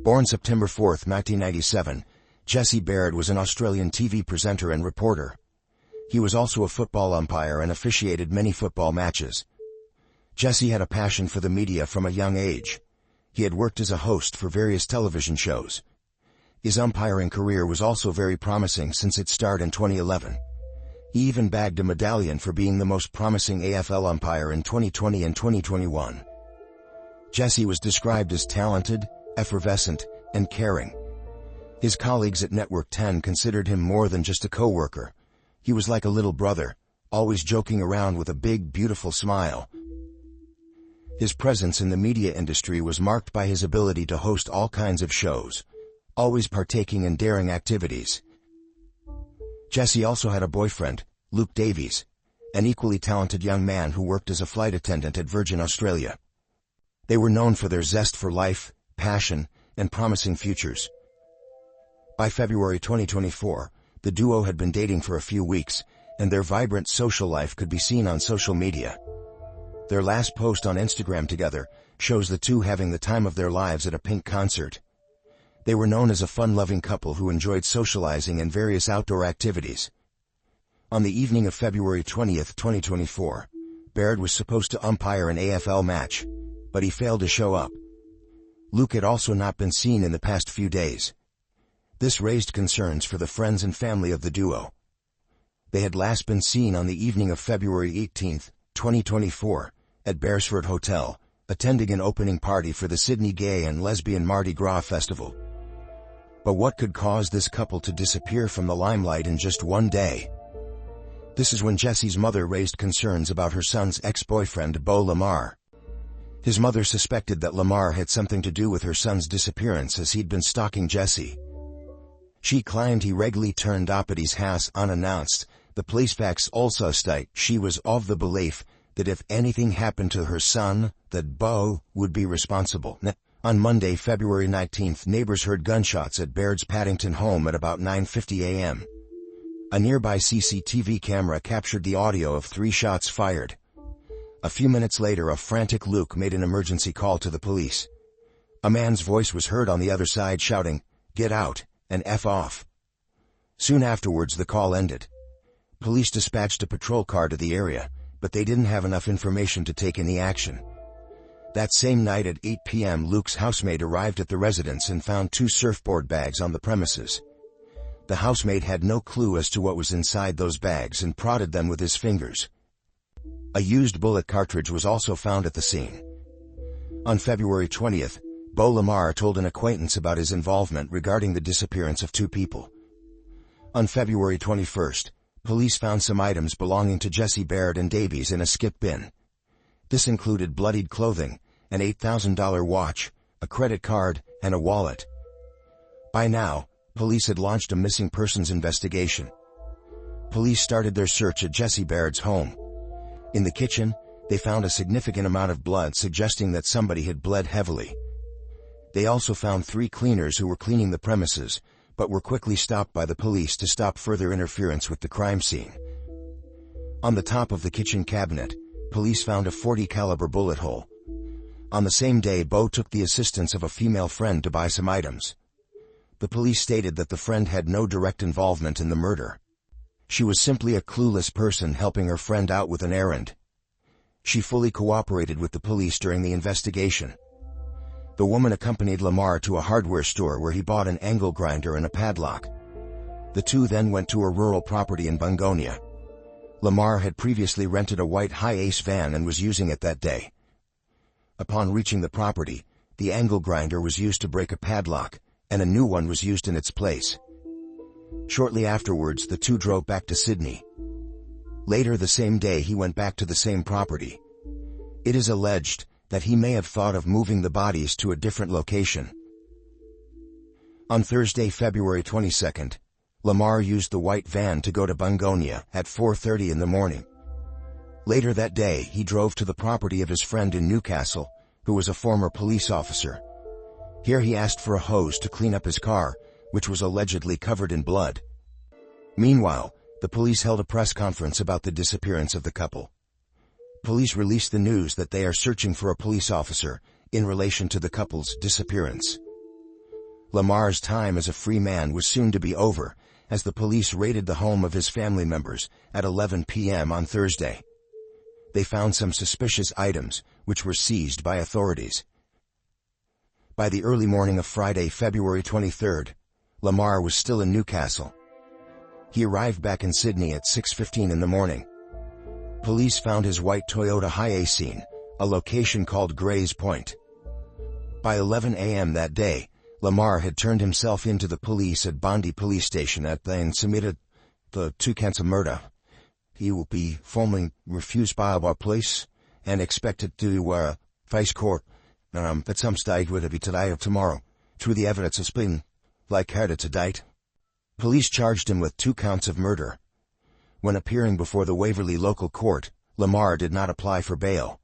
Born September 4, 1997, Jesse Baird was an Australian TV presenter and reporter. He was also a football umpire and officiated many football matches. Jesse had a passion for the media from a young age. He had worked as a host for various television shows. His umpiring career was also very promising since it started in 2011. He even bagged a medallion for being the most promising AFL umpire in 2020 and 2021. Jesse was described as talented, effervescent, and caring. His colleagues at Network 10 considered him more than just a co-worker. He was like a little brother, always joking around with a big, beautiful smile. His presence in the media industry was marked by his ability to host all kinds of shows, always partaking in daring activities. Jesse also had a boyfriend, Luke Davies, an equally talented young man who worked as a flight attendant at Virgin Australia. They were known for their zest for life, passion, and promising futures. By February 2024, the duo had been dating for a few weeks, and their vibrant social life could be seen on social media. Their last post on Instagram together shows the two having the time of their lives at a Pink concert. They were known as a fun-loving couple who enjoyed socializing and various outdoor activities. On the evening of February 20, 2024, Baird was supposed to umpire an AFL match, but he failed to show up. Luke had also not been seen in the past few days. This raised concerns for the friends and family of the duo. They had last been seen on the evening of February 18, 2024, at Beresford Hotel, attending an opening party for the Sydney Gay and Lesbian Mardi Gras Festival. But what could cause this couple to disappear from the limelight in just one day? This is when Jesse's mother raised concerns about her son's ex-boyfriend, Beau Lamar. His mother suspected that Lamar had something to do with her son's disappearance as he'd been stalking Jesse. She claimed he regularly turned up at his house unannounced. The police facts also state she was of the belief that if anything happened to her son, that Beau would be responsible. On Monday, February 19, neighbors heard gunshots at Baird's Paddington home at about 9:50 a.m. A nearby CCTV camera captured the audio of 3 shots fired. A few minutes later, a frantic Luke made an emergency call to the police. A man's voice was heard on the other side shouting, "Get out, and F off." Soon afterwards, the call ended. Police dispatched a patrol car to the area, but they didn't have enough information to take any action. That same night at 8 p.m., Luke's housemate arrived at the residence and found 2 surfboard bags on the premises. The housemate had no clue as to what was inside those bags and prodded them with his fingers. A used bullet cartridge was also found at the scene. On February 20th, Beau Lamar told an acquaintance about his involvement regarding the disappearance of 2 people. On February 21st, police found some items belonging to Jesse Baird and Davies in a skip bin. This included bloodied clothing, an $8,000 watch, a credit card, and a wallet. By now, police had launched a missing persons investigation. Police started their search at Jesse Baird's home. In the kitchen, they found a significant amount of blood suggesting that somebody had bled heavily. They also found 3 cleaners who were cleaning the premises, but were quickly stopped by the police to stop further interference with the crime scene. On the top of the kitchen cabinet, police found a .40 caliber bullet hole. On the same day, Beau took the assistance of a female friend to buy some items. The police stated that the friend had no direct involvement in the murder. She was simply a clueless person helping her friend out with an errand. She fully cooperated with the police during the investigation. The woman accompanied Lamar to a hardware store where he bought an angle grinder and a padlock. The two then went to a rural property in Bungonia. Lamar had previously rented a white Hi-Ace van and was using it that day. Upon reaching the property, the angle grinder was used to break a padlock, and a new one was used in its place. Shortly afterwards, the two drove back to Sydney. Later the same day, he went back to the same property. It is alleged that he may have thought of moving the bodies to a different location. On Thursday, February 22nd, Lamar used the white van to go to Bungonia at 4:30 in the morning. Later that day, he drove to the property of his friend in Newcastle, who was a former police officer. Here he asked for a hose to clean up his car, which was allegedly covered in blood. Meanwhile, the police held a press conference about the disappearance of the couple. Police released the news that they are searching for a police officer in relation to the couple's disappearance. Lamar's time as a free man was soon to be over, as the police raided the home of his family members at 11 p.m. on Thursday. They found some suspicious items, which were seized by authorities. By the early morning of Friday, February 23rd, Lamar was still in Newcastle. He arrived back in Sydney at 6:15 in the morning. Police found his white Toyota Hiace, a location called Grays Point. By 11 a.m. that day, Lamar had turned himself in to the police at Bondi Police Station and submitted the two counts of murder. He will be formally refused by our police and expected to face court at some stage, whether it be today or tomorrow, through the evidence that's been located to date. Police charged him with 2 counts of murder. When appearing before the Waverley local court, Lamar did not apply for bail.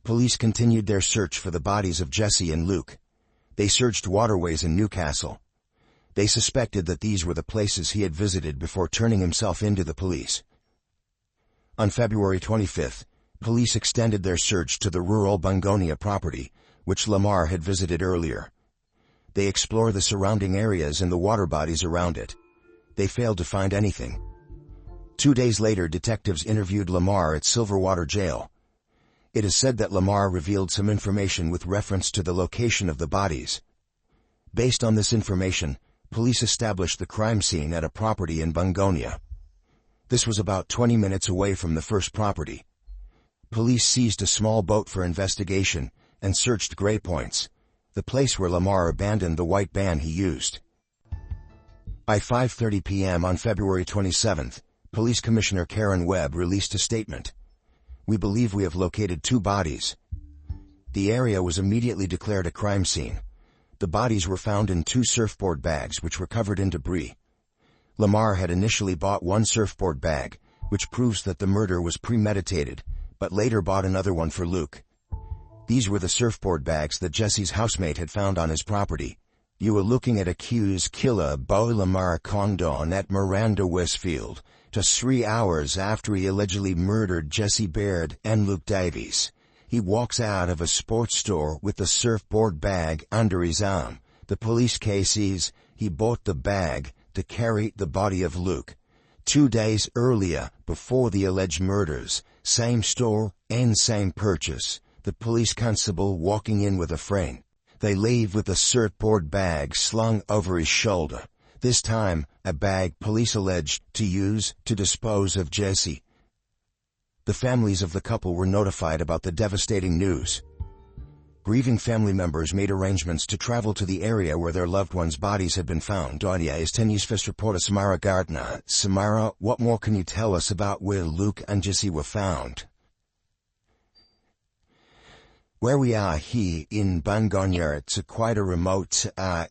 Police continued their search for the bodies of Jesse and Luke. They searched waterways in Newcastle. They suspected that these were the places he had visited before turning himself in to the police. On February 25th, police extended their search to the rural Bungonia property, which Lamar had visited earlier. They explored the surrounding areas and the water bodies around it. They failed to find anything. 2 days later, detectives interviewed Lamar at Silverwater Jail. It is said that Lamar revealed some information with reference to the location of the bodies. Based on this information, police established the crime scene at a property in Bungonia. This was about 20 minutes away from the first property. Police seized a small boat for investigation and searched Grey Points, the place where Lamar abandoned the white van he used. By 5:30 p.m. on February 27th, Police Commissioner Karen Webb released a statement. "We believe we have located 2 bodies." The area was immediately declared a crime scene. The bodies were found in 2 surfboard bags which were covered in debris. Lamar had initially bought 1 surfboard bag, which proves that the murder was premeditated, but later bought another one for Luke. These were the surfboard bags that Jesse's housemate had found on his property. "You were looking at accused killer Beau Lamar Condon at Miranda Westfield, just 3 hours after he allegedly murdered Jesse Baird and Luke Davies. He walks out of a sports store with the surfboard bag under his arm. The police case is he bought the bag to carry the body of Luke. 2 days earlier, before the alleged murders, same store and same purchase. The police constable walking in with a friend. They leave with a surfboard bag slung over his shoulder. This time, a bag police alleged to use to dispose of Jesse." The families of the couple were notified about the devastating news. Grieving family members made arrangements to travel to the area where their loved ones' bodies had been found. Donia is 10 News First reporter Samara Gardner. Samara, what more can you tell us about where Luke and Jesse were found? Where we are here in Bungonia, it's quite a remote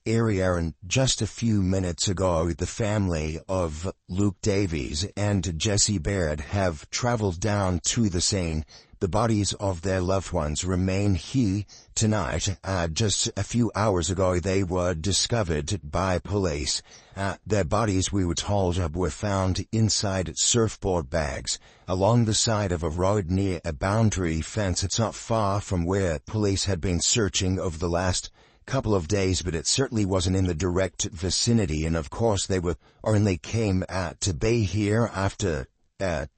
area, and just a few minutes ago the family of Luke Davies and Jesse Baird have traveled down to the scene. The bodies of their loved ones remain here tonight. Just a few hours ago they were discovered by police. Their bodies, we were told, were found inside surfboard bags along the side of a road near a boundary fence. It's not far from where police had been searching over the last couple of days, but it certainly wasn't in the direct vicinity. And of course they came to be here after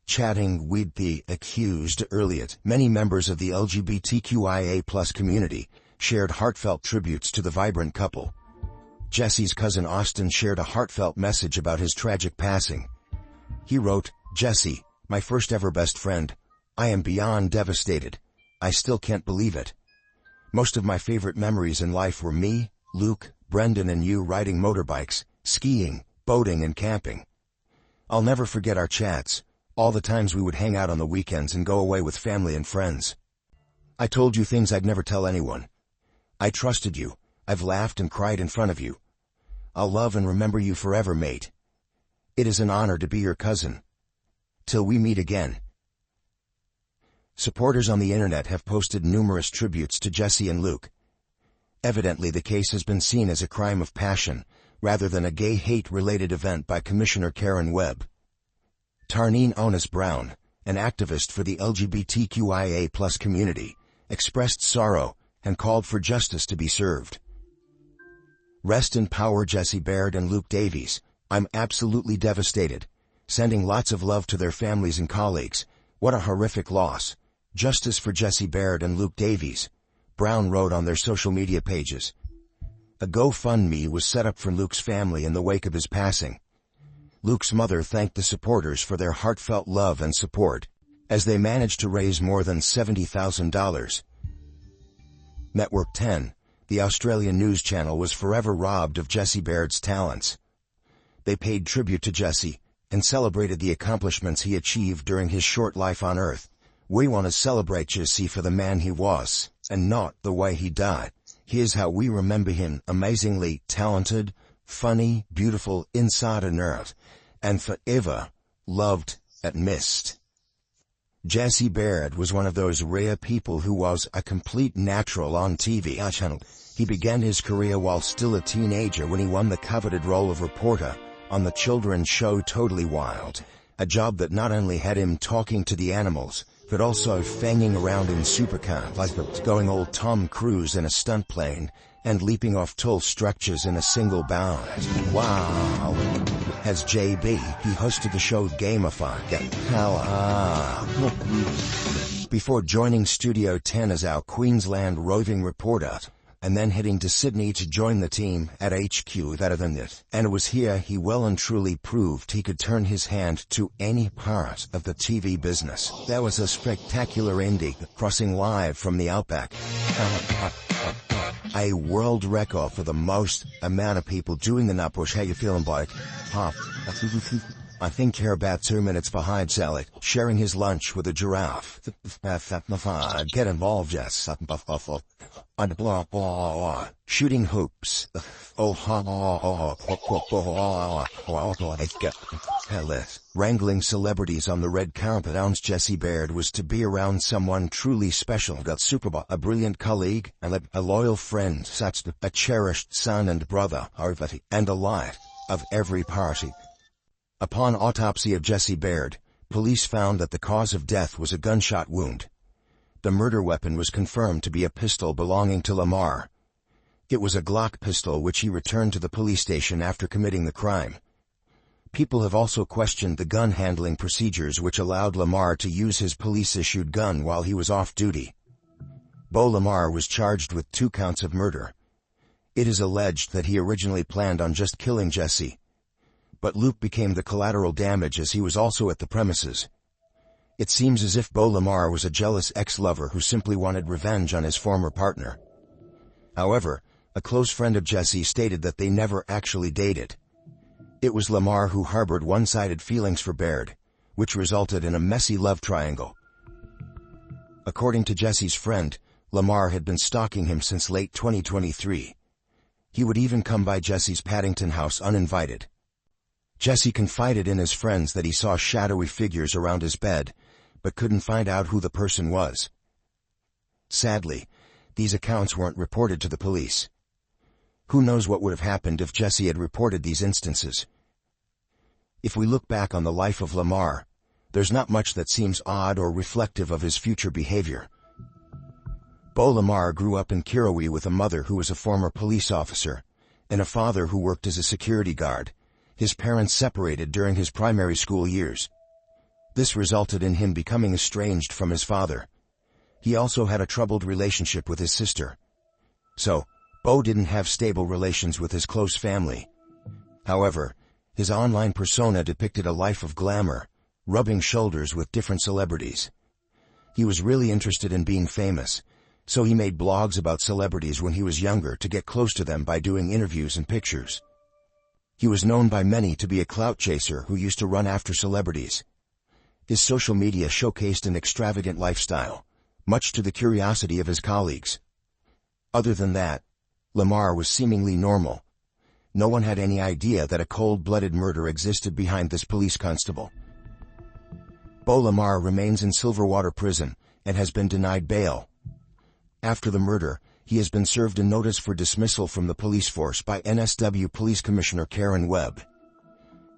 chatting with the accused earlier. Many members of the LGBTQIA+ community shared heartfelt tributes to the vibrant couple. Jesse's cousin Austin shared a heartfelt message about his tragic passing. He wrote, "Jesse, my first ever best friend. I am beyond devastated. I still can't believe it. Most of my favorite memories in life were me, Luke, Brendan and you riding motorbikes, skiing, boating and camping. I'll never forget our chats, all the times we would hang out on the weekends and go away with family and friends. I told you things I'd never tell anyone. I trusted you. I've laughed and cried in front of you. I'll love and remember you forever, mate. It is an honor to be your cousin. Till we meet again." Supporters on the internet have posted numerous tributes to Jesse and Luke. Evidently the case has been seen as a crime of passion, rather than a gay hate-related event by Commissioner Karen Webb. Tarneen Onis Brown, an activist for the LGBTQIA+ community, expressed sorrow and called for justice to be served. Rest in power, Jesse Baird and Luke Davies. I'm absolutely devastated. Sending lots of love to their families and colleagues. What a horrific loss. Justice for Jesse Baird and Luke Davies, Brown wrote on their social media pages. A GoFundMe was set up for Luke's family in the wake of his passing. Luke's mother thanked the supporters for their heartfelt love and support, as they managed to raise more than $70,000. Network 10, the Australian news channel, was forever robbed of Jesse Baird's talents. They paid tribute to Jesse and celebrated the accomplishments he achieved during his short life on Earth. We want to celebrate Jesse for the man he was, and not the way he died. Here's how we remember him: amazingly talented, funny, beautiful inside and out, and forever loved and missed. Jesse Baird was one of those rare people who was a complete natural on TV channel. He began his career while still a teenager when he won the coveted role of reporter on the children's show Totally Wild, a job that not only had him talking to the animals, but also fanging around in supercars, like going all Tom Cruise in a stunt plane, and leaping off tall structures in a single bound. Wow! As JB, he hosted the show Gamify. Before joining Studio 10 as our Queensland roving reporter, and then heading to Sydney to join the team at HQ. And it was here he well and truly proved he could turn his hand to any part of the TV business. There was a spectacular ending, crossing live from the Outback. A world record for the most amount of people doing the nut push. How you feeling, Blake? I think you're about 2 minutes behind Sally, sharing his lunch with a giraffe. Get involved, Jess. Shooting hoops. Wrangling celebrities on the red carpet. Jesse Baird was to be around someone truly special. Got Superbowl, a brilliant colleague, and a loyal friend, such a cherished son and brother, and a light of every party. Upon autopsy of Jesse Baird, police found that the cause of death was a gunshot wound. The murder weapon was confirmed to be a pistol belonging to Lamar. It was a Glock pistol which he returned to the police station after committing the crime. People have also questioned the gun handling procedures which allowed Lamar to use his police-issued gun while he was off duty. Beau Lamar was charged with 2 counts of murder. It is alleged that he originally planned on just killing Jesse, but Luke became the collateral damage as he was also at the premises. It seems as if Beau Lamar was a jealous ex-lover who simply wanted revenge on his former partner. However, a close friend of Jesse stated that they never actually dated. It was Lamar who harbored one-sided feelings for Baird, which resulted in a messy love triangle. According to Jesse's friend, Lamar had been stalking him since late 2023. He would even come by Jesse's Paddington house uninvited. Jesse confided in his friends that he saw shadowy figures around his bed, but couldn't find out who the person was. Sadly, these accounts weren't reported to the police. Who knows what would have happened if Jesse had reported these instances? If we look back on the life of Lamar, there's not much that seems odd or reflective of his future behavior. Beau Lamar grew up in Kirrawee with a mother who was a former police officer, and a father who worked as a security guard. His parents separated during his primary school years. This resulted in him becoming estranged from his father. He also had a troubled relationship with his sister. So, Beau didn't have stable relations with his close family. However, his online persona depicted a life of glamour, rubbing shoulders with different celebrities. He was really interested in being famous, so he made blogs about celebrities when he was younger to get close to them by doing interviews and pictures. He was known by many to be a clout chaser who used to run after celebrities. His social media showcased an extravagant lifestyle, much to the curiosity of his colleagues. Other than that, Lamar was seemingly normal. No one had any idea that a cold-blooded murder existed behind this police constable. Beau Lamar remains in Silverwater Prison and has been denied bail. After the murder, he has been served a notice for dismissal from the police force by NSW Police Commissioner Karen Webb.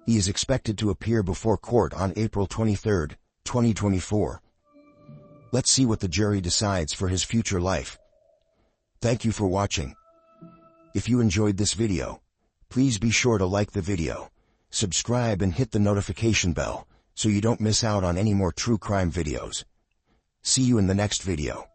He is expected to appear before court on April 23, 2024. Let's see what the jury decides for his future life. Thank you for watching. If you enjoyed this video, please be sure to like the video, subscribe and hit the notification bell so you don't miss out on any more true crime videos. See you in the next video.